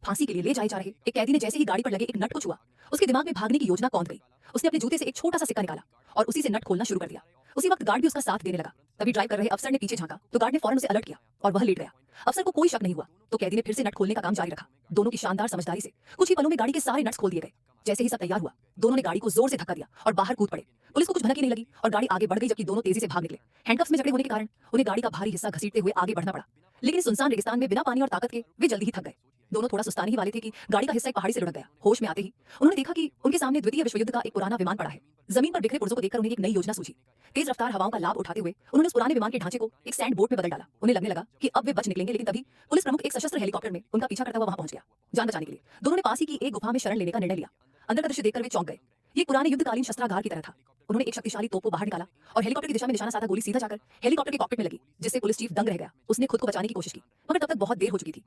फांसी के लिए ले जाए जा रहे एक कैदी ने जैसे ही गाड़ी पर लगे एक नट को छुआ, उसके दिमाग में भागने की योजना कौंध गई। उसने अपने जूते से एक छोटा सा सिक्का निकाला और उसी से नट खोलना शुरू कर दिया। उसी वक्त गार्ड भी उसका साथ देने लगा। तभी ड्राइव कर रहे अफसर ने पीछे झांका तो गार्ड ने फौरन उसे अलर्ट किया और वह लेट गया। अफसर को कोई शक नहीं हुआ तो कैदी ने फिर से नट खोलने का काम जारी रखा। दोनों की शानदार समझदारी से कुछ ही पलों में गाड़ी के सारे नट्स खोल दिए गए। जैसे ही सब तैयार हुआ, दोनों ने गाड़ी को जोर से धक्का दिया और बाहर कूद पड़े। पुलिस को कुछ भनक ही नहीं लगी और गाड़ी आगे बढ़ गई, जबकि दोनों तेजी से भाग निकले। हैंडकफ्स में जकड़े होने के कारण उन्हें गाड़ी का भारी हिस्सा घसीटते हुए आगे बढ़ना पड़ा, लेकिन इस सुनसान रेगिस्तान में बिना पानी और ताकत के वे जल्दी ही थक गए। दोनों थोड़ा सुस्ताने ही वाले थे कि गाड़ी का हिस्सा एक पहाड़ी से लुढ़क गया। होश में आते ही उन्होंने देखा कि उनके सामने द्वितीय विश्व युद्ध का एक पुराना विमान पड़ा है। जमीन पर बिखरे पुर्जों को देखकर उन्हें एक नई योजना सूझी। तेज रफ्तार हवाओं का लाभ उठाते हुए उन्होंने उस पुराने विमान के ढांचे को एक सैंड बोट में बदल डाला। उन्हें लगने लगा कि अब वे बच निकलेंगे, लेकिन तभी पुलिस प्रमुख एक सशस्त्र हेलीकॉप्टर में उनका पीछा करता हुआ वहां पहुंच गया। जान बचाने के लिए दोनों ने पास ही की एक गुफा में शरण लेने का निर्णय लिया। अंदर का दृश्य देखकर वे चौंक गए। ये पुराने युद्धकालीन शस्त्रागार की तरह था। उन्होंने एक शक्तिशाली तोप को बाहर निकाला और हेलीकॉप्टर की दिशा में निशाना साधा। गोली सीधा जाकर हेलीकॉप्टर के कॉकपिट में लगी, जिससे पुलिस चीफ दंग रह गया। उसने खुद को बचाने की कोशिश की, मगर तब तक बहुत देर हो चुकी थी।